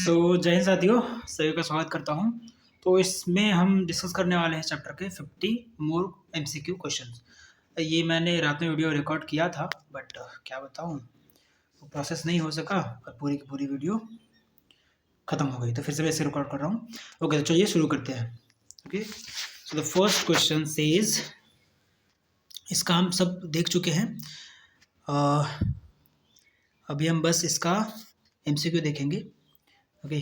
तो जय हिंद साथियों, सभी का स्वागत करता हूं। तो इसमें हम डिस्कस करने वाले हैं चैप्टर के 50 मोर एमसीक्यू क्वेश्चंस। ये मैंने रात में वीडियो रिकॉर्ड किया था, बट क्या बताऊं, वो प्रोसेस नहीं हो सका और पूरी की पूरी वीडियो ख़त्म हो गई। तो फिर से मैं इसे रिकॉर्ड कर रहा हूँ। ओके, तो चलिए शुरू करते हैं। Okay, so the first question says, इसका हम सब देख चुके हैं। अभी हम बस इसका एमसीक्यू देखेंगे। ओके,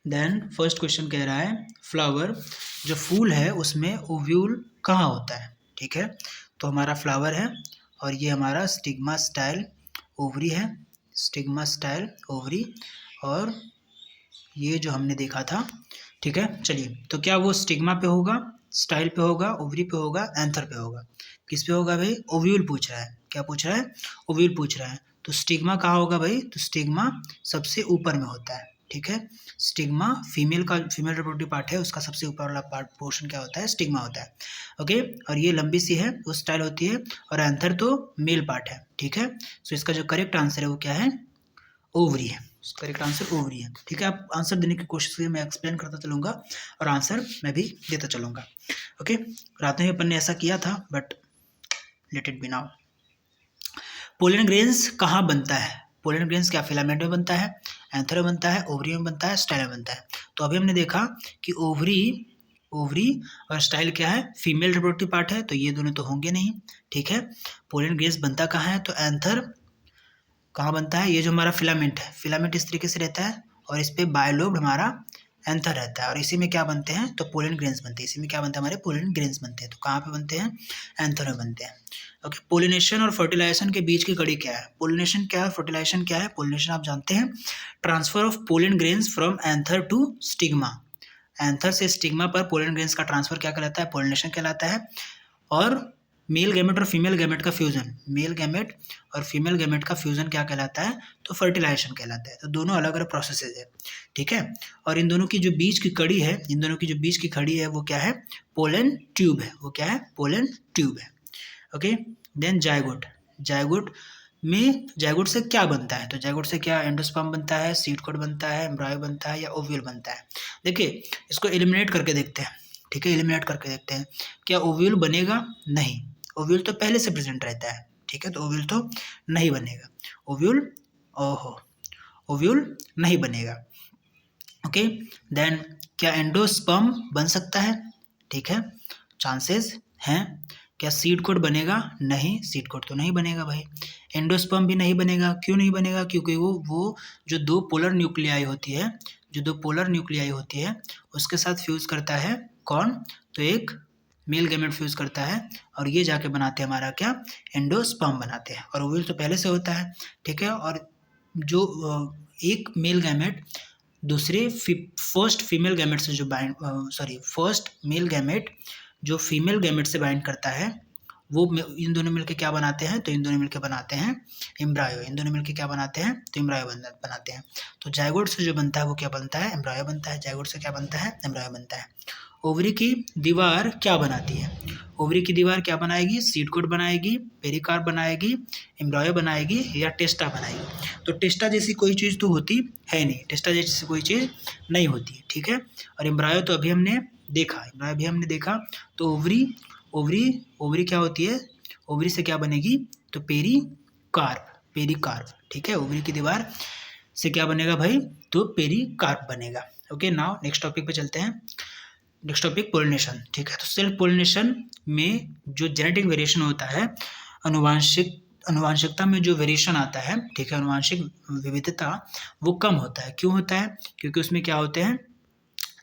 देन फर्स्ट क्वेश्चन कह रहा है फ्लावर, जो फूल है उसमें ओव्यूल कहाँ होता है। ठीक है, तो हमारा फ्लावर है और ये हमारा स्टिग्मा स्टाइल ओवरी है, स्टिग्मा स्टाइल ओवरी, और ये जो हमने देखा था। ठीक है, चलिए, तो क्या वो स्टिग्मा पे होगा, स्टाइल पे होगा, ओवरी पे होगा, एंथर पे होगा? किस पे होगा भाई? ओव्यूल पूछ रहा है। क्या पूछ रहा है? ओव्यूल पूछ रहा है। तो स्टिग्मा कहाँ होगा भाई? तो स्टिग्मा सबसे ऊपर में होता है। ठीक है, स्टिग्मा फीमेल रिप्रोडक्टिव पार्ट है, उसका सबसे ऊपर वाला पार्ट पोर्शन क्या होता है? स्टिग्मा होता है। ओके, और ये लंबी सी है, वो स्टाइल होती है, और एंथर तो मेल पार्ट है। ठीक है, सो इसका जो करेक्ट आंसर है वो क्या है? ओवरी है। करेक्ट आंसर ओवरी है। ठीक है, आप आंसर देने की कोशिश करिए, मैं एक्सप्लेन करता चलूँगा और आंसर मैं भी देता चलूँगा। ओके, रात में अपन ने ऐसा किया था, but let it be now. Pollen grains कहाँ बनता है? पोलन ग्रेन्स क्या फिलामेंट में बनता है, एंथर में बनता है, ओवरी में बनता है, स्टाइल में बनता है? तो अभी हमने देखा कि ओवरी और स्टाइल क्या है? फीमेल रिप्रोडक्टिव पार्ट है, तो ये दोनों तो होंगे नहीं। ठीक है, पोलन ग्रेन्स बनता कहाँ है? तो एंथर कहाँ बनता है? ये जो हमारा फिलामेंट है, फिलामेंट इस तरीके से रहता है और इस पे बायलोब्ड हमारा एंथर रहता है, और इसी में क्या बनते हैं? तो पोलन ग्रेन्स बनते हैं। इसी में क्या बनता है? हमारे पोलन ग्रेन्स बनते हैं। तो कहाँ पे बनते हैं? एंथर में बनते हैं। ओके, पोलिनेशन और फर्टिलाइजेशन के बीच की कड़ी क्या है? पोलिनेशन क्या है, फर्टिलाइजेशन क्या है? पोलिनेशन आप जानते हैं, transfer of pollen grains from anther to stigma. Anther से स्टिग्मा पर पोलन ग्रेन्स का ट्रांसफर क्या कहलाता है? पोलिनेशन कहलाता है। और मेल गैमेट और फीमेल गैमेट का फ्यूजन, मेल गैमेट और फीमेल गैमेट का फ्यूजन क्या कहलाता है? तो फर्टिलाइजेशन कहलाता है। तो दोनों अलग अलग प्रोसेसेस है। ठीक है, और इन दोनों की जो बीच की कड़ी है, इन दोनों की जो बीच की कड़ी है वो क्या है? पोलन ट्यूब है। वो क्या है? पोलन ट्यूब है। ओके, देन जायगोट, जायगोट से क्या बनता है? तो जायगोट से क्या? एंडोस्पर्म बनता है, सीड कोड बनता है, एम्ब्रायो बनता है, या ओव्यूल बनता है? देखिए, इसको एलिमिनेट करके देखते हैं। ठीक है, एलिमिनेट करके देखते हैं, क्या ओव्यूल बनेगा? नहीं, ओव्यूल तो पहले से प्रेजेंट रहता है। ठीक है, तो ओव्यूल तो नहीं बनेगा। ओव्यूल नहीं बनेगा। ओके, देन क्या एंडोस्पर्म बन सकता है? ठीक है, चांसेस हैं। क्या सीड कोड बनेगा? नहीं, सीड कोड तो नहीं बनेगा भाई। एंडोस्पर्म भी नहीं बनेगा। क्यों नहीं बनेगा? क्योंकि वो जो दो पोलर न्यूक्लियाई होती है, उसके साथ फ्यूज करता है कौन? तो एक मेल गैमेट फ्यूज करता है, और ये जाके बनाते हैं हमारा क्या? एंडोस्पर्म बनाते हैं, और ओव्यूल तो पहले से होता है। ठीक है, और जो एक मेल गैमेट दूसरे फर्स्ट फीमेल गैमेट से जो फर्स्ट मेल गैमेट जो फीमेल गैमेट से बाइंड करता है, वो इन दोनों मिलकर क्या बनाते हैं? तो इन दोनों मिलकर बनाते हैं एम्ब्रायो। इन दोनों मिलकर क्या बनाते हैं? तो एम्ब्रायो बनाते हैं। तो जायगोट से जो बनता है वो क्या बनता है? एम्ब्रायो बनता है। जायगोट से क्या बनता है? एम्ब्रायो बनता है। ओवरी की दीवार क्या बनाती है? ओवरी की दीवार क्या बनाएगी? सीड कोड बनाएगी, पेरिकार्प बनाएगी, एम्ब्रायो बनाएगी, या टेस्टा बनाएगी? तो टेस्टा जैसी कोई चीज़ तो होती है नहीं, टेस्टा जैसी कोई चीज़ नहीं होती। ठीक है, और एम्ब्रायो तो अभी हमने देखा। तो ओवरी क्या होती है? ओवरी से क्या बनेगी? तो पेरिकार्प। ठीक है, ओवरी की दीवार से क्या बनेगा भाई? तो पेरिकार्प बनेगा। ओके, नाउ नेक्स्ट टॉपिक पे चलते हैं। Next topic pollination. ठीक है, तो सेल्फ पोलिनेशन में जो जेनेटिक वेरिएशन होता है, अनुवांशिकता में जो वेरिएशन आता है, ठीक है, अनुवांशिक विविधता, वो कम होता है। क्यों होता है? क्योंकि उसमें क्या होते हैं?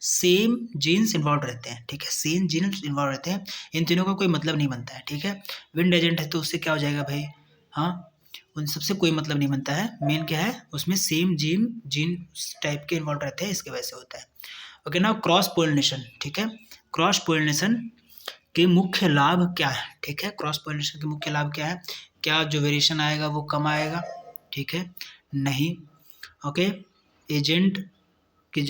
सेम जीन्स इन्वॉल्व रहते हैं। ठीक है, सेम जीन्स इन्वॉल्व रहते हैं। इन तीनों का कोई मतलब नहीं बनता है। ठीक है, विंड एजेंट है तो उससे क्या हो जाएगा भाई? हाँ, उन सबसे कोई मतलब नहीं बनता है। मेन क्या है? उसमें सेम जीन टाइप के इन्वॉल्व रहते हैं, इसकी वजह से होता है। Okay, now cross pollination. ठीक है, क्रॉस पोलिनेशन के मुख्य लाभ क्या है? ठीक है, क्रॉस पोलिनेशन के मुख्य लाभ क्या है? क्या जो वेरिएशन आएगा वो कम आएगा? ठीक है, नहीं। ओके, एजेंट की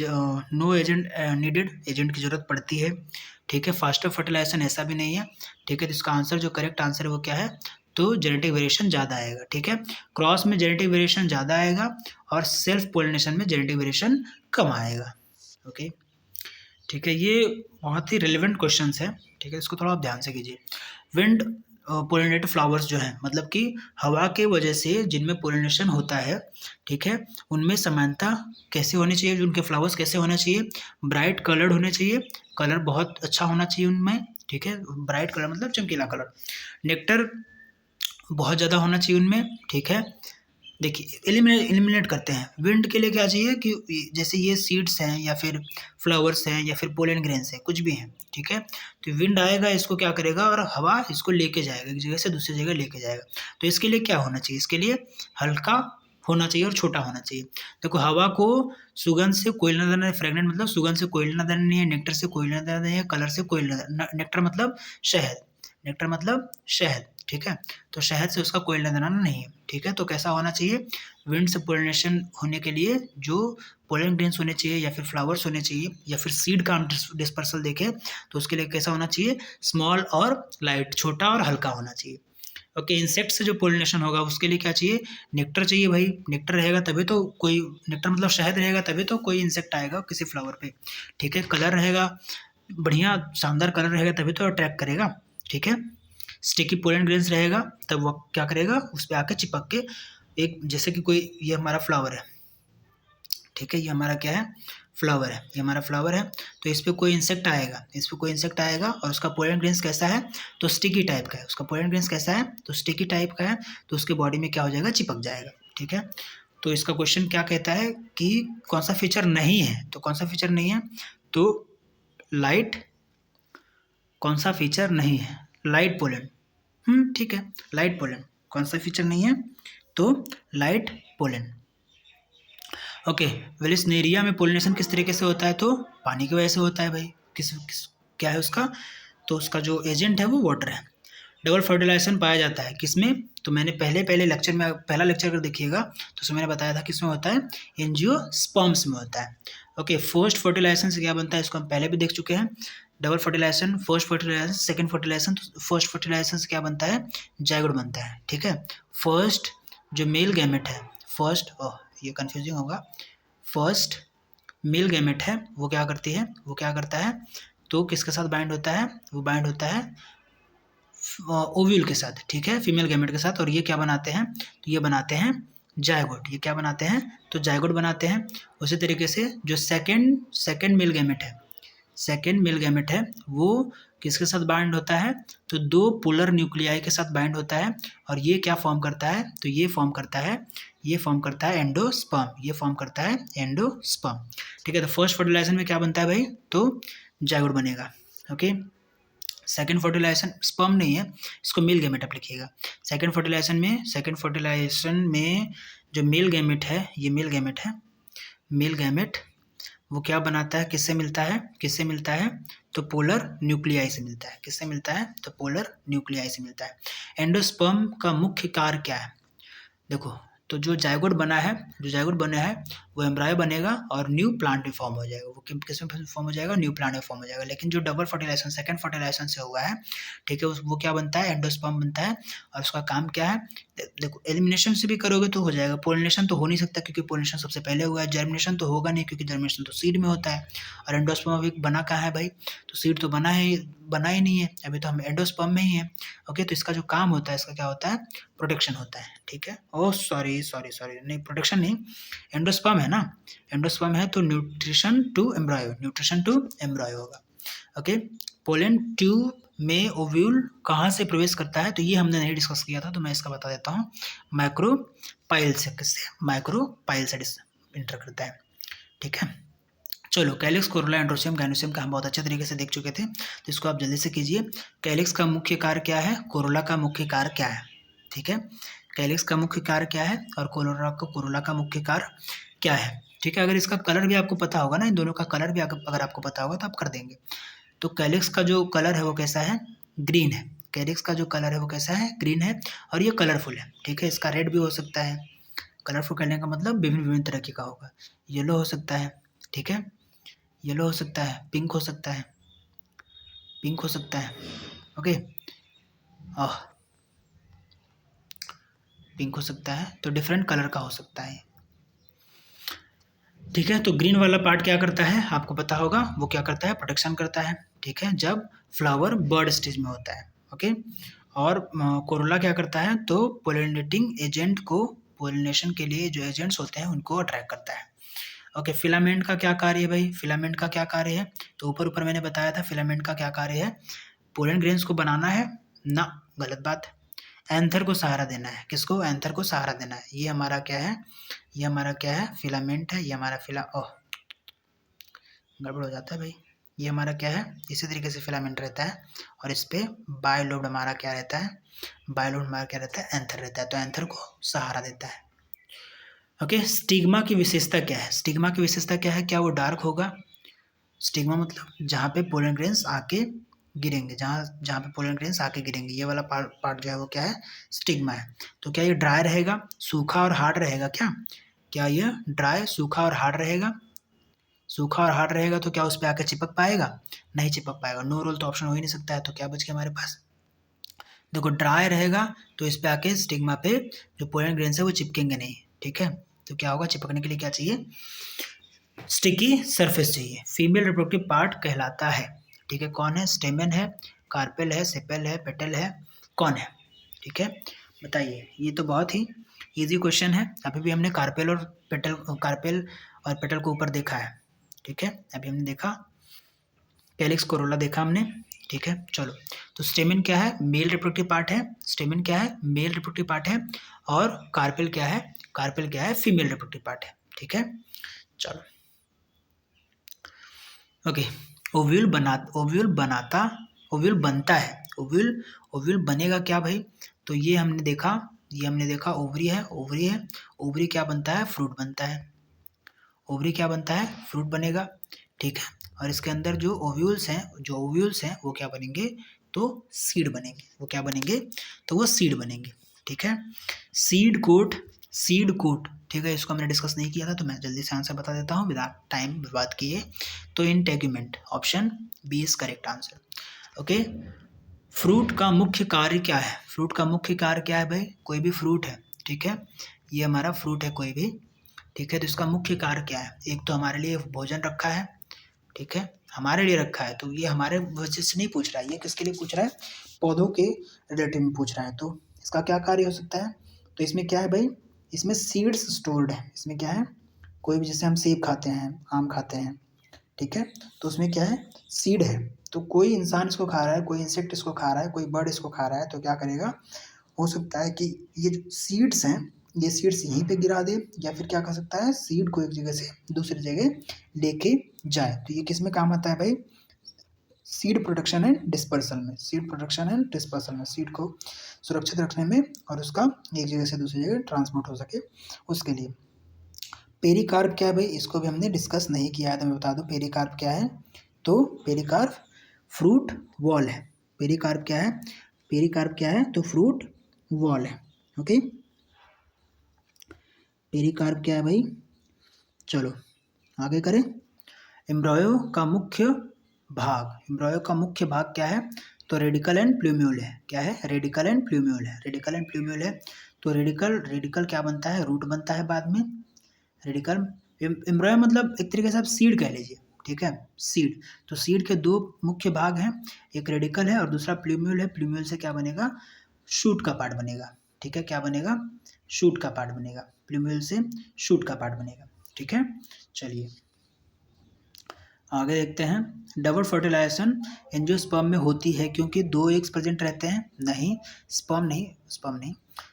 नो एजेंट नीडेड, एजेंट की जरूरत पड़ती है। ठीक है, फास्टर फर्टिलाइजेशन ऐसा भी नहीं है। ठीक है, तो इसका आंसर जो करेक्ट आंसर है वो क्या है? तो जेनेटिक वेरिएशन ज़्यादा आएगा, ठीक है। क्रॉस में जेनेटिक वेरिएशन ज़्यादा आएगा और सेल्फ पोलिनेशन में जेनेटिक वेरिएशन कम आएगा। ओके, ठीक है। ये बहुत ही रिलेवेंट क्वेश्चंस है, ठीक है, इसको थोड़ा आप ध्यान से कीजिए। विंड पोलिनेटेड फ्लावर्स जो हैं, मतलब कि हवा के वजह से जिनमें पोलिनेशन होता है, ठीक है, उनमें समानता कैसे होनी चाहिए, उनके फ्लावर्स कैसे होने चाहिए, ब्राइट कलर्ड होने चाहिए, कलर बहुत अच्छा होना चाहिए उनमें, ठीक है, ब्राइट कलर मतलब चमकीला कलर, नेक्टर बहुत ज़्यादा होना चाहिए उनमें, ठीक है। देखिए एलिमिनेट करते हैं, विंड के लिए क्या चाहिए कि जैसे ये सीड्स हैं या फिर फ्लावर्स हैं या फिर पोलन ग्रेन्स हैं, कुछ भी हैं, ठीक है, तो विंड आएगा इसको क्या करेगा और हवा इसको लेके जाएगा, एक जगह से दूसरी जगह लेके जाएगा। तो इसके लिए क्या होना चाहिए, इसके लिए हल्का होना चाहिए और छोटा होना चाहिए। देखो हवा को सुगंध से कोई लेना देना, फ्रेगनेंट मतलब सुगंध से कोई लेना देना नहीं है, नेक्टर से कोई लेना देना नहीं है, कलर से कोई लेना, नेक्टर मतलब शहद, नेक्टर मतलब शहद, ठीक है, तो शहद से उसका कोई लेना देना नहीं है, ठीक है। तो कैसा होना चाहिए, विंड से पोलिनेशन होने के लिए जो पोलन ग्रेन्स होने चाहिए या फिर फ्लावर्स होने चाहिए या फिर सीड का हम डिस्पर्सल देखें तो उसके लिए कैसा होना चाहिए, स्मॉल और लाइट, छोटा और हल्का होना चाहिए। ओके, इंसेक्ट से जो पोलिनेशन होगा उसके लिए क्या चाहिए, नेक्टर चाहिए भाई, नेक्टर रहेगा तभी तो कोई, नेक्टर मतलब शहद रहेगा तभी तो कोई इंसेक्ट आएगा किसी फ्लावर पे, ठीक है। कलर रहेगा, बढ़िया शानदार कलर रहेगा तभी तो अट्रैक्ट करेगा, ठीक है। स्टिकी पोलन ग्रेन्स रहेगा तब वो क्या करेगा, उस पर आके चिपक के एक, जैसे कि कोई, ये हमारा फ्लावर है, ठीक है, ये हमारा क्या है, फ्लावर है, ये हमारा फ्लावर है, तो इस पर कोई इंसेक्ट आएगा, इस पर कोई इंसेक्ट आएगा और उसका पोलन ग्रेन्स कैसा है, तो स्टिकी टाइप का है, उसका पोलन ग्रेन्स कैसा है, तो स्टिकी टाइप का है, तो उसके बॉडी में क्या हो जाएगा, चिपक जाएगा, ठीक है। तो इसका क्वेश्चन क्या कहता है कि कौन सा फीचर नहीं है, तो कौन सा फीचर नहीं है, तो लाइट, कौन सा फीचर नहीं है, लाइट पोलन, ठीक है, लाइट पोलन, कौन सा फीचर नहीं है, तो लाइट पोलन। ओके, वेलिस्नेरिया में पोलिनेशन किस तरीके से होता है, तो पानी की वजह से होता है भाई, किस क्या है उसका, तो उसका जो एजेंट है वो वाटर है। डबल फर्टिलाइजेशन पाया जाता है किसमें, तो मैंने पहले लेक्चर में, पहला लेक्चर अगर देखिएगा तो उसमें मैंने बताया था किसमें होता है, एंजियोस्पर्म्स में होता है। ओके, फर्स्ट फर्टिलाइजेशन से क्या बनता है इसको हम पहले भी देख चुके हैं, double fertilisation, first fertilisation, second fertilisation, तो फर्स्ट फर्टिलाइजेशन से क्या बनता है, जायगोट बनता है, ठीक है। फर्स्ट जो मेल गैमेट है, फर्स्ट, ये कंफ्यूजिंग होगा, फर्स्ट मेल गैमेट है वो क्या करती है, वो क्या करता है, तो किसके साथ बाइंड होता है, वो बाइंड होता है ओव्यूल के साथ, ठीक है, फीमेल गैमेट के साथ, और ये क्या बनाते हैं, तो ये बनाते हैं जायगोट, ये क्या बनाते हैं, तो जायगोट बनाते हैं। उसी तरीके से जो सेकंड मेल गैमेट है, सेकेंड मेल गैमेट है वो किसके साथ बाइंड होता है, तो दो पोलर न्यूक्लियाई के साथ बाइंड होता है, और ये क्या फॉर्म करता है, तो ये फॉर्म करता है एंडोस्पर्म, ये फॉर्म करता है एंडोस्पर्म, ठीक है। तो फर्स्ट फर्टिलाइजेशन में क्या बनता है भाई, तो जायगोट बनेगा। ओके, सेकेंड फर्टिलाइजेशन स्पर्म नहीं है, इसको मेल गैमेट आप लिखिएगा। सेकेंड फर्टिलाइजेशन में जो मेल गैमेट है, ये मेल गैमेट है, मेल गैमेट वो क्या बनाता है, किससे मिलता है, तो पोलर न्यूक्लियाई से मिलता है, किससे मिलता है, तो पोलर न्यूक्लियाई से मिलता है। एंडोस्पर्म का मुख्य कार्य क्या है, देखो, तो जो जायगोट बना है वो एम्ब्रायो बनेगा और न्यू प्लांट में फॉर्म हो जाएगा, वो किस में फॉर्म हो जाएगा, न्यू प्लांट में फॉर्म हो जाएगा। लेकिन जो डबल फर्टिलाइजेशन, सेकंड फर्टिलाइजेशन से हुआ है, ठीक है, वो क्या बनता है, एंडोस्पर्म बनता है, और उसका काम क्या है, देखो एलिमिनेशन से भी करोगे तो हो जाएगा, पोलिनेशन तो हो नहीं सकता क्योंकि पोलिनेशन सबसे पहले हुआ है, जर्मिनेशन तो होगा नहीं क्योंकि जर्मिनेशन तो सीड में होता है, और एंडोस्पर्म अभी बना कहाँ है भाई, तो सीड तो बना ही नहीं है, अभी तो हम एंडोस्पर्म में ही है। ओके, तो इसका जो काम होता है, इसका क्या होता है, प्रोटेक्शन होता है, ठीक है। ओह सॉरी नहीं, प्रोटेक्शन नहीं, एंडोस्पर्म है ना, एंडोस्पर्म है तो न्यूट्रिशन टू एम्ब्रायो होगा। ओके, पोलन ट्यूब में ओव्यूल कहाँ से प्रवेश करता है, तो ये हमने नहीं डिस्कस किया था, तो मैं इसका बता देता हूँ, माइक्रोपाइल से, किससे, माइक्रोपाइल से इंटर करता है, ठीक है। चलो, कैलिक्स, कोरोला, एंड्रोसियम, गाइनोसियम का हम बहुत अच्छे तरीके से देख चुके थे, तो इसको आप जल्दी से कीजिए। कैलिक्स का मुख्य कार्य क्या है, कोरोला का मुख्य कार्य क्या है, ठीक है, कैलिक्स का मुख्य कार्य क्या है और कोरोला का मुख्य कार्य क्या है, ठीक है। अगर इसका कलर भी आपको पता होगा ना, इन दोनों का कलर भी अगर आपको पता होगा तो आप कर देंगे। तो कैलिक्स का जो कलर है वो कैसा है, ग्रीन है, कैलिक्स का जो कलर है वो कैसा है, ग्रीन है, और ये कलरफुल है, ठीक है। इसका रेड भी हो सकता है, कलरफुल करने का मतलब विभिन्न तरीके का होगा, येलो हो सकता है, ठीक है, येलो हो सकता है, पिंक हो सकता है, ओके। पिंक हो सकता है, तो डिफरेंट कलर का हो सकता है। ठीक है, तो ग्रीन वाला पार्ट क्या करता है आपको पता होगा, वो क्या करता है, प्रोटेक्शन करता है। ठीक है, जब फ्लावर बर्ड स्टेज में होता है। ओके, और कोरोला क्या करता है, तो पोलिनेटिंग एजेंट को, पोलिनेशन के लिए जो एजेंट्स होते हैं उनको अट्रैक्ट करता है। ओके, फिलामेंट का क्या कार्य है भाई, फिलामेंट का क्या कार्य है, तो ऊपर ऊपर मैंने बताया था फिलामेंट का क्या कार्य है, पोलन ग्रेन्स को बनाना है ना, गलत बात है। एंथर को सहारा देना है, किसको, एंथर को सहारा देना है। ये हमारा क्या है, ये हमारा क्या है, फिलामेंट है। ये हमारा गड़बड़ हो जाता है भाई। ये हमारा क्या है, इसी तरीके से फिलामेंट रहता है, और इस पे बायोलोब हमारा क्या रहता है, बायोलोब हमारा क्या रहता है, एंथर रहता है, तो एंथर को सहारा देता है। ओके, स्टिग्मा की विशेषता क्या है, स्टिग्मा की विशेषता क्या है, क्या वो डार्क होगा। स्टिग्मा मतलब जहाँ पे पोलन ग्रेन्स आके गिरेंगे, जहाँ पे पोलन ग्रेन्स आके गिरेंगे, ये वाला पार्ट जो है वो क्या है, स्टिग्मा है। तो क्या ये ड्राई रहेगा, सूखा और हार्ड रहेगा, क्या ये ड्राई, सूखा और हार्ड रहेगा। सूखा और हार्ड रहेगा तो क्या उस पर आके चिपक पाएगा, नहीं चिपक पाएगा। नो रोल तो ऑप्शन हो ही नहीं सकता है, तो क्या बच गया हमारे पास, देखो ड्राई रहेगा तो इस पे आके स्टिग्मा पे जो पोलन ग्रेन्स है वो चिपकेंगे नहीं। ठीक है, तो क्या होगा, चिपकने के लिए क्या चाहिए, स्टिकी सरफेस चाहिए। फीमेल रिप्रोडक्टिव पार्ट कहलाता है। ठीक है, कौन है, स्टेमन है, कार्पेल है, सेपेल है, पेटल है, कौन है। ठीक है, बताइए, ये तो बहुत ही इजी क्वेश्चन है। अभी भी हमने कार्पेल और पेटल को ऊपर देखा है। ठीक है, अभी हमने देखा कैलिक्स कोरोला देखा हमने। ठीक है, चलो, तो स्टेमन क्या है, मेल रिप्रोडक्टिव पार्ट है, स्टेमन क्या है, मेल रिप्रोडक्टिव पार्ट है, और कार्पेल क्या है, फीमेल रिप्रोडक्टिव पार्ट है। ठीक है, चलो, ओके, ओव्यूल बनता है, ओव्यूल बनेगा क्या भाई, तो ये हमने देखा ओवरी है, ओवरी क्या बनता है, फ्रूट बनता है, ओवरी क्या बनता है, फ्रूट बनेगा। ठीक है, और इसके अंदर जो ओव्यूल्स हैं वो क्या बनेंगे, तो सीड बनेंगे, वो क्या बनेंगे, तो वो सीड बनेंगे। ठीक है, सीड कोट। ठीक है, इसको हमने डिस्कस नहीं किया था, तो मैं जल्दी से आंसर बता देता हूँ विदाउट टाइम बर्बाद किए। तो integument, option B is correct answer. Okay, fruit का मुख्य कार्य क्या है, फ्रूट का मुख्य कार्य क्या है भाई, कोई भी फ्रूट है। ठीक है, ये हमारा फ्रूट है कोई भी। ठीक है, तो इसका मुख्य कार्य क्या है, एक तो हमारे लिए भोजन रखा है। ठीक है, हमारे लिए रखा है, तो ये हमारे वजह से नहीं पूछ रहा है, ये किसके लिए पूछ रहा है, पौधों के रिलेटिव में पूछ रहा है। तो इसका क्या कार्य हो सकता है, तो इसमें क्या है भाई, इसमें सीड्स स्टोर्ड है। इसमें क्या है, कोई भी, जैसे हम सेब खाते हैं, आम खाते हैं, ठीक है, तो उसमें क्या है, सीड है। तो कोई इंसान इसको खा रहा है, कोई इंसेक्ट इसको खा रहा है, कोई बर्ड इसको खा रहा है, तो क्या करेगा, हो सकता है कि ये जो सीड्स हैं, ये सीड्स यहीं पे गिरा दे, या फिर क्या कर सकता है, सीड को एक जगह से दूसरी जगह लेके जाए। तो ये किस में काम आता है भाई, सीड प्रोडक्शन एंड डिस्पर्सल में, सीड को सुरक्षित रखने में, और उसका एक जगह से दूसरी जगह ट्रांसपोर्ट हो सके उसके लिए। पेरिकार्प क्या है भाई, इसको भी हमने डिस्कस नहीं किया है, तो मैं बता दूं पेरिकार्प क्या है, तो पेरिकार्प फ्रूट वॉल है। पेरिकार्प क्या है, तो फ्रूट वॉल है। ओके, पेरिकार्प क्या है भाई, चलो आगे करें। एम्ब्रॉयो का मुख्य भाग क्या है, तो रेडिकल एंड प्लूम्यूल है। क्या है, रेडिकल एंड प्लूम्यूल है। तो रेडिकल क्या बनता है, रूट बनता है बाद में। रेडिकल, एम्ब्रॉयो मतलब एक तरीके से आप सीड कह लीजिए। ठीक है, सीड, तो सीड के दो मुख्य भाग हैं, एक रेडिकल है और दूसरा प्लूम्यूल है। प्लूम्यूल से क्या बनेगा, शूट का पार्ट बनेगा। ठीक है, क्या बनेगा, शूट का पार्ट बनेगा, प्लूम्यूल से शूट का पार्ट बनेगा। ठीक है, चलिए आगे देखते हैं। डबल फर्टिलाइजेशन एंजियोस्पर्म में होती है क्योंकि दो एग्स प्रेजेंट रहते हैं, नहीं। स्पर्म नहीं।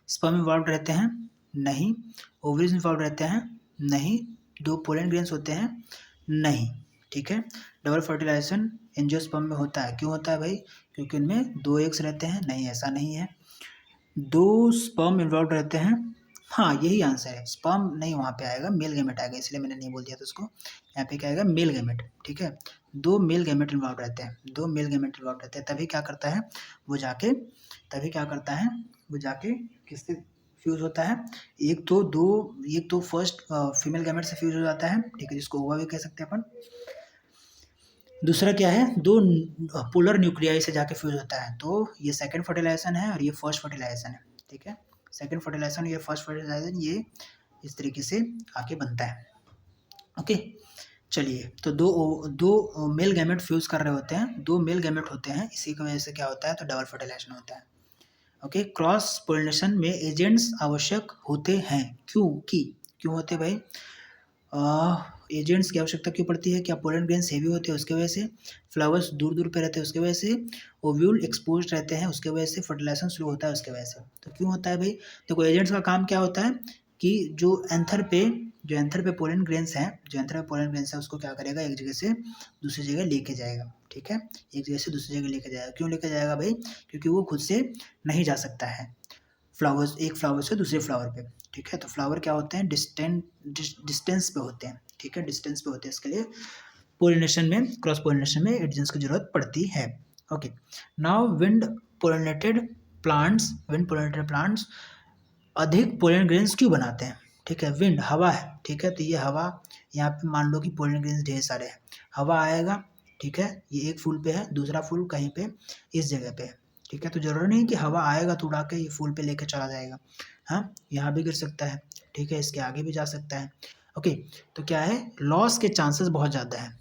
स्पर्म इन्वॉल्व रहते हैं, नहीं। ओवरीज इन्वॉल्व रहते हैं, नहीं। दो पोलन ग्रेन्स होते हैं, नहीं। ठीक है, डबल फर्टिलाइजेशन एंजियोस्पर्म में होता है, क्यों होता है भाई, क्योंकि उनमें दो एग्स रहते हैं, नहीं ऐसा नहीं है। दो स्पर्म इन्वॉल्व रहते हैं, हाँ यही आंसर है, स्पर्म नहीं वहाँ पे आएगा, मेल गैमेट आएगा, इसलिए मैंने नहीं बोल दिया था उसको। यहाँ पे क्या आएगा, मेल गैमेट। ठीक है, दो मेल गैमेट इन्वॉल्व रहते हैं, तभी क्या करता है वो जाके किससे फ्यूज होता है, एक तो फर्स्ट फीमेल गैमेट से फ्यूज हो जाता है। ठीक है, जिसको ओवा भी कह सकते हैं अपन। दूसरा क्या है, दो पोलर न्यूक्लियाई से जाके फ्यूज होता है, तो ये सेकंड फर्टिलाइजेशन है और ये फर्स्ट फर्टिलाइजेशन है। ठीक है, सेकंड फर्टिलाइजेशन या फर्स्ट फर्टिलाइजेशन ये इस तरीके से आके बनता है। ओके, चलिए तो दो मेल गैमेट फ्यूज कर रहे होते हैं, दो मेल गैमेट होते हैं, इसी की वजह से क्या होता है, तो डबल फर्टिलाइजेशन होता है। ओके, क्रॉस पोलिनेशन में एजेंट्स आवश्यक होते हैं, क्यों होते हैं भाई? एजेंट्स की आवश्यकता क्यों पड़ती है? क्या पोलन ग्रेन्स हेवी होते हैं उसके वजह से, फ्लावर्स दूर दूर पे रहते हैं उसके वजह से, ओव्यूल एक्सपोज रहते हैं उसके वजह से, फर्टिलाइजेशन स्लो होता है उसके वजह से। तो क्यों होता है भाई? देखो एजेंट्स का काम क्या होता है कि जो एंथर पे पोलन ग्रेन्स हैं, जो एंथर पे पोलन ग्रेन्स है उसको क्या करेगा, एक जगह से दूसरी जगह लेके जाएगा। ठीक है, एक जगह से दूसरी जगह लेके जाएगा। क्यों लेके जाएगा भाई? क्योंकि वो खुद से नहीं जा सकता है एक फ्लावर से दूसरे फ्लावर पे। ठीक है, तो फ्लावर क्या होते हैं, डिस्टेंस पे होते हैं। ठीक है, डिस्टेंस पे होते हैं, इसके लिए पोलिनेशन में, क्रॉस पोलिनेशन में एजेंट्स की जरूरत पड़ती है। Okay, now wind pollinated plants अधिक पोलन ग्रेन्स क्यों बनाते हैं? ठीक है, विंड हवा है, ठीक है, तो ये हवा, यहाँ पे मान लो कि पोलन ग्रेन्स ढेर सारे हैं, हवा आएगा, ठीक है, ये एक फूल पे है, दूसरा फूल कहीं पे इस जगह पे है। ठीक है, तो जरूरी नहीं कि हवा आएगा तो उड़ा के ये फूल पे लेके चला जाएगा, हाँ, यहाँ भी गिर सकता है। ठीक है, इसके आगे भी जा सकता है। ओके, तो क्या है, लॉस के चांसेस बहुत ज़्यादा है,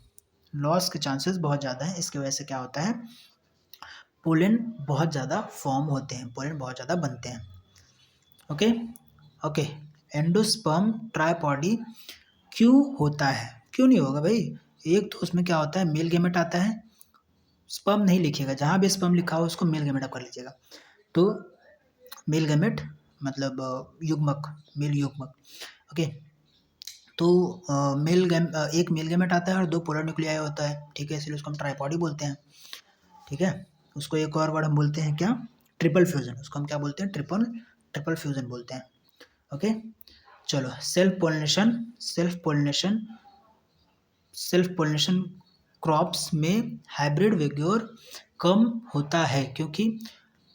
लॉस के चांसेस बहुत ज़्यादा है। इसकी वजह से क्या होता है, पोलन बहुत ज़्यादा फॉर्म होते हैं, पोलन बहुत ज़्यादा बनते हैं। ओके ओके, एंडोस्पर्म ट्राइपॉडी क्यों होता है? क्यों नहीं होगा भाई? एक तो उसमें क्या होता है, मेल गैमेट आता है, स्पर्म नहीं लिखिएगा, जहाँ भी स्पर्म लिखा हो उसको मेल गैमेट आप कर लीजिएगा। तो मेल गैमेट मतलब मेल युग्मक। ओके, तो एक मेल गैमेट आता है और दो पोलर न्यूक्लियाई होता है। ठीक है, इसलिए उसको हम ट्राइपॉडी बोलते हैं। ठीक है, उसको एक और वर्ड हम बोलते हैं क्या, ट्रिपल फ्यूजन, उसको हम क्या बोलते हैं, ट्रिपल फ्यूजन बोलते हैं। ओके, चलो, सेल्फ पोलिनेशन क्रॉप्स में हाइब्रिड विग्योर कम होता है, क्योंकि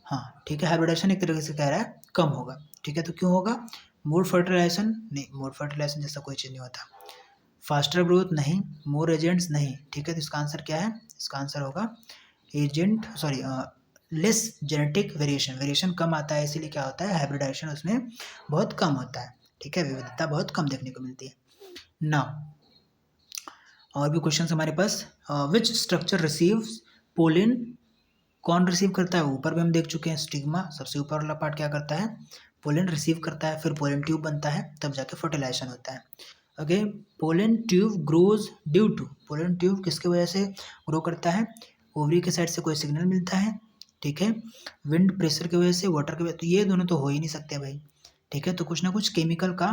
हाँ ठीक है, हाइब्रिडाइजेशन एक तरीके से कह रहा है कम होगा। ठीक है, तो क्यों होगा? मोर फर्टिलाइजेशन नहीं, मोर फर्टिलाइजेशन जैसा कोई चीज़ नहीं होता। फास्टर ग्रोथ नहीं, मोर एजेंट्स नहीं। ठीक है, तो इसका आंसर क्या है? इसका आंसर होगा लेस जेनेटिक वेरिएशन कम आता है, इसीलिए क्या होता है, हाइब्रिडाइजेशन उसमें बहुत कम होता है। ठीक है, विविधता बहुत कम देखने को मिलती है ना। और भी क्वेश्चन हमारे पास, विच स्ट्रक्चर रिसीव्स पोलिन, कौन रिसीव करता है? ऊपर भी हम देख चुके हैं, स्टिग्मा सबसे ऊपर वाला पार्ट क्या करता है, पोलन रिसीव करता है, फिर पोलन ट्यूब बनता है, तब जाके फर्टिलाइजेशन होता है। Okay, pollen tube grows due to, pollen tube किसके वजह से ग्रो करता है? ओवरी के साइड से कोई सिग्नल मिलता है, ठीक है, विंड प्रेशर की वजह से, वाटर की वजह, तो ये दोनों तो हो ही नहीं सकते भाई। ठीक है, तो कुछ ना कुछ केमिकल का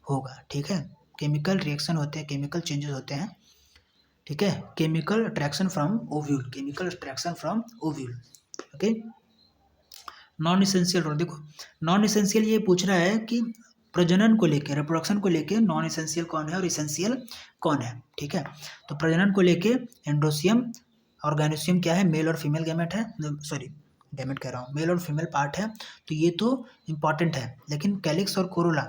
होगा। ठीक है, केमिकल रिएक्शन होते हैं, केमिकल चेंजेस होते हैं। ठीक है, chemical attraction from ovule. Okay, non essential role, देखो नॉन इसेंशियल ये पूछ रहा है कि प्रजनन को लेके, रिप्रोडक्शन को लेके नॉन इसेंशियल कौन है और इसेंशियल कौन है। ठीक है, तो प्रजनन को लेके एंड्रोसियम और गायनोसियम क्या है, मेल और फीमेल गैमेट है, सॉरी गैमेट कह रहा हूँ, मेल और फीमेल पार्ट है, तो ये तो इम्पॉर्टेंट है। लेकिन कैलिक्स और कोरोला,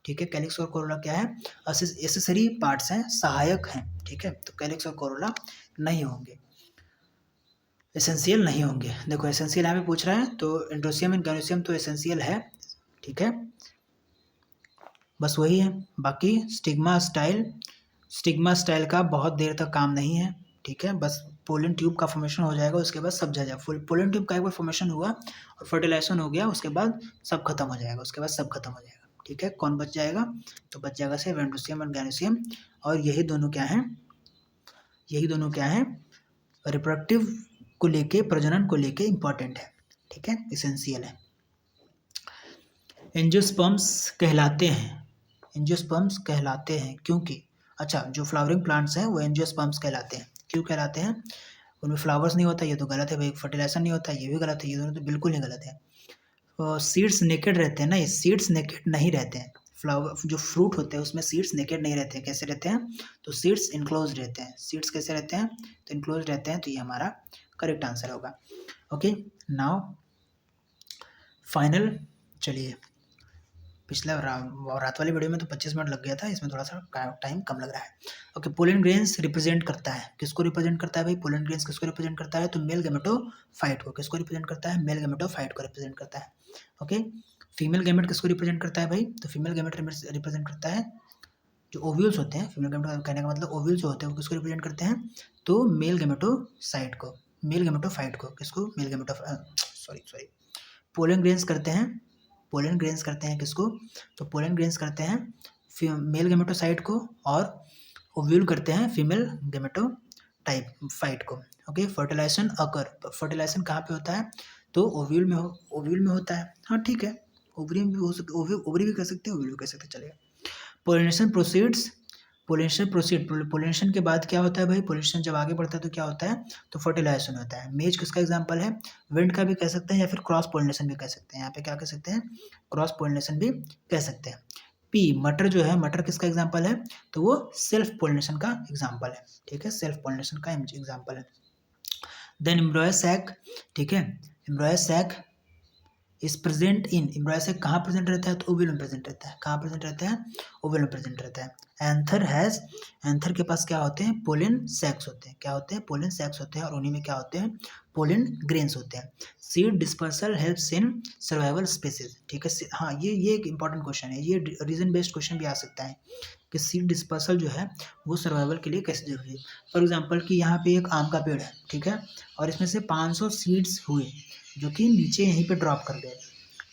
ठीक है, कैलिक्स और कोरोला क्या है, एसेसरी पार्ट्स हैं, सहायक हैं। ठीक है, तो कैलिक्स और कोरोला नहीं होंगे, एसेंशियल नहीं होंगे। देखो एसेंशियल यहाँ पे पूछ रहा है, तो एंड्रोसियम एंड गायनोसियम तो एसेंशियल है। ठीक है, बस वही है। बाकी स्टिग्मा स्टाइल का बहुत देर तक काम नहीं है। ठीक है, बस पोलन ट्यूब का फॉर्मेशन हो जाएगा, उसके बाद सब जाएगा। पोलन ट्यूब का एक बार फॉर्मेशन हुआ और फर्टिलाइजेशन हो गया, उसके बाद सब खत्म हो जाएगा, ठीक है, कौन बच जाएगा? तो बच जाएगा सिर्फ एंड्रोसियम और गायनोसियम, और यही दोनों क्या हैं, रिप्रोडक्टिव को लेके, प्रजनन को लेके इंपॉर्टेंट है। ठीक है, इसेंशियल है। एंजियोस्पर्म्स कहलाते हैं क्योंकि, अच्छा, जो फ्लावरिंग प्लांट्स हैं वो एंजियोस्पर्म्स कहलाते हैं। क्यों कहलाते हैं? उनमें फ्लावर्स नहीं होता, ये तो गलत है भाई। फर्टिलाइजेशन नहीं होता, ये भी गलत है। ये दोनों तो बिल्कुल ही गलत है। सीड्स नेकेड रहते हैं ना, ये सीड्स नेकेड नहीं रहते हैं। फ्लावर जो फ्रूट होते हैं उसमें सीड्स नेकेड नहीं रहते हैं। कैसे रहते हैं? तो सीड्स इनक्लोज रहते हैं। सीड्स कैसे रहते हैं? तो इनक्लोज रहते हैं, तो ये हमारा करेक्ट आंसर होगा। ओके, नाउ फाइनल, चलिए, पिछला रात वाली वीडियो में तो 25 मिनट लग गया था, इसमें थोड़ा सा टाइम कम लग रहा है। ओके, पोलन ग्रेन्स रिप्रेजेंट करता है, किसको रिप्रेजेंट करता है भाई? पोलन ग्रेन्स किसको रिप्रेजेंट करता है? तो मेल गैमेटोफाइट को। किसको रिप्रेजेंट करता है? मेल गैमेटोफाइट को रिप्रेजेंट करता है। ओके, फीमेल गैमेट किसको रिप्रेजेंट करता है भाई? तो फीमेल गैमेट रिप्रेजेंट करता है जो ओव्यूल्स होते हैं। फीमेल गैमेट कहने का मतलब ओव्यूल्स जो होते हैं वो किसको रिप्रेजेंट करते हैं? तो मेल गैमेटोसाइट को, मेल गैमेटोफाइट को, किसको? मेल गैमेटो सॉरी पोलन ग्रेन्स करते हैं, पोलन ग्रेन्स करते हैं किसको? तो पोलन ग्रेन्स करते हैं मेल गैमेटोसाइट को, और ओव्यूल करते हैं फीमेल गैमेटोटाइप फाइट को। ओके, फर्टिलाइजेशन अकर, फर्टिलाइजेशन कहाँ पे होता है? तो ओव्यूल में ओव्यूल में होता है। हाँ ठीक है, ओवरी में भी हो सकता, ओवरी भी कर सकते हैं, ओव्यूल भी कर सकते हैं, चलेगा। पोलिनेशन प्रोसीड्स, पोलिनेशन के बाद क्या होता है भाई? पोलिनेशन जब आगे बढ़ता है तो क्या होता है? तो फर्टिलाइजेशन होता है। मेज किसका एग्जांपल है? विंड का भी कह सकते हैं या फिर क्रॉस पोलिनेशन भी कह सकते हैं। यहाँ पे क्या कह सकते हैं? क्रॉस पोलिनेशन भी कह सकते हैं। पी, मटर जो है, मटर किसका एग्जांपल है? तो वो सेल्फ पोलिनेशन का एग्जांपल है। ठीक है, सेल्फ पोलिनेशन का एग्जांपल है। देन एम्ब्रॉय सैक, ठीक है, embryo sac is present in, embryo sac कहाँ प्रेजेंट रहता है? तो ओवल में प्रेजेंट रहता है। कहाँ प्रेजेंट रहता है? ओवल में प्रेजेंट रहता है। एंथर हैज, एंथर के पास क्या होते हैं? पोलन सैक्स होते हैं। क्या होते हैं? पोलन सैक्स होते हैं, और उन्हीं में क्या होते हैं? पोलन ग्रेन्स होते हैं। Seed dispersal helps in survival species, ठीक है। हाँ, ये एक इंपॉर्टेंट क्वेश्चन है, ये रीजन बेस्ड क्वेश्चन भी आ सकता है कि सीड डिस्पर्सल जो है वो सर्वाइवल के लिए कैसे जरूरी है। फॉर एग्जाम्पल कि यहाँ पे एक आम का पेड़ है, ठीक है, और इसमें से 500 सीड्स हुए जो कि नीचे यहीं पे ड्रॉप कर गए,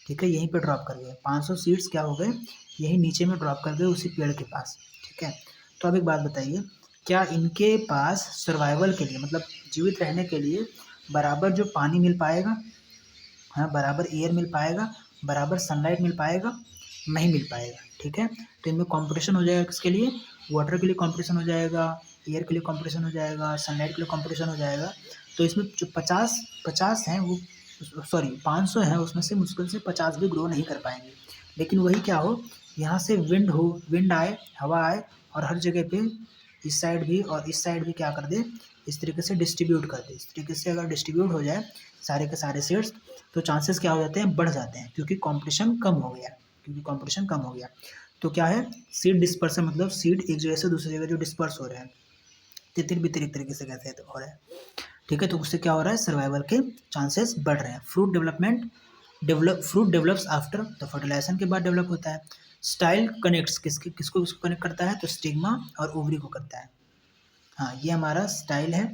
ठीक है, यहीं पे ड्रॉप कर गए। 500 सीड्स क्या हो गए? यहीं नीचे में ड्रॉप कर गए उसी पेड़ के पास, ठीक है। तो अब एक बात बताइए, क्या इनके पास सर्वाइवल के लिए, मतलब जीवित रहने के लिए बराबर जो पानी मिल पाएगा, हाँ, बराबर एयर मिल पाएगा, बराबर सनलाइट मिल पाएगा? नहीं मिल पाएगा, ठीक है। तो इनमें कंपटीशन हो जाएगा किसके लिए? वाटर के लिए कंपटीशन हो जाएगा, एयर के लिए कंपटीशन हो जाएगा, सनलाइट के लिए कंपटीशन हो जाएगा। तो इसमें जो 50 हैं वो, सॉरी 500 हैं, उसमें से मुश्किल से 50 भी ग्रो नहीं कर पाएंगे। लेकिन वही क्या हो, यहाँ से विंड हो, विंड आए, हवा आए, और हर जगह पे इस साइड भी और इस साइड भी क्या कर दे? इस तरीके से डिस्ट्रीब्यूट कर दे। इस तरीके से अगर डिस्ट्रीब्यूट हो जाए सारे के सारे सीड्स, तो चांसेस क्या हो जाते हैं? बढ़ जाते हैं, क्योंकि कंपटीशन कम हो गया, क्योंकि कंपटीशन कम हो गया। तो क्या है? सीड डिस्पर्सन, मतलब सीड एक जगह से दूसरी जगह जो डिस्पर्स हो रहे हैं, तितर बितर एक तरीके से कहते हैं, तो हो रहा है, ठीक है। तो उससे क्या हो रहा है? सर्वाइवल के चांसेस बढ़ रहे हैं। फ्रूट डेवलप्स आफ्टर, तो फर्टिलाइजेशन के बाद डेवलप होता है। स्टाइल कनेक्ट्स किसको कनेक्ट करता है? तो स्टिग्मा और ओवरी को करता है। हाँ, ये हमारा स्टाइल है,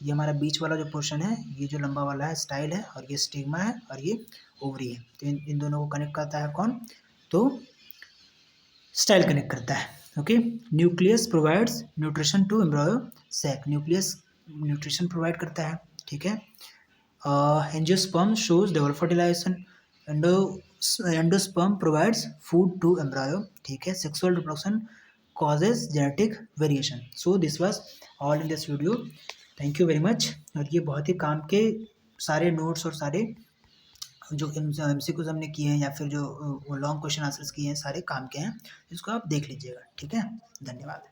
ये हमारा बीच वाला जो पोर्शन है, ये जो लंबा वाला है स्टाइल है, और ये स्टिग्मा है, और ये ओवरी है। तो इन दोनों को कनेक्ट करता है कौन? तो स्टाइल कनेक्ट करता है। Okay, nucleus provides nutrition to embryo sac, nucleus nutrition provide करता है, ठीक है। Angiosperm shows develop fertilisation, endosperm provides food to embryo, ठीक है। Sexual reproduction causes genetic variation. So this was all in this video. Thank you very much. और ये बहुत ही काम के सारे नोट्स और सारे जो MCQs हमने किए हैं, या फिर जो लॉन्ग क्वेश्चन आंसर्स किए हैं, सारे काम के हैं। इसको आप देख लीजिएगा, ठीक है। धन्यवाद।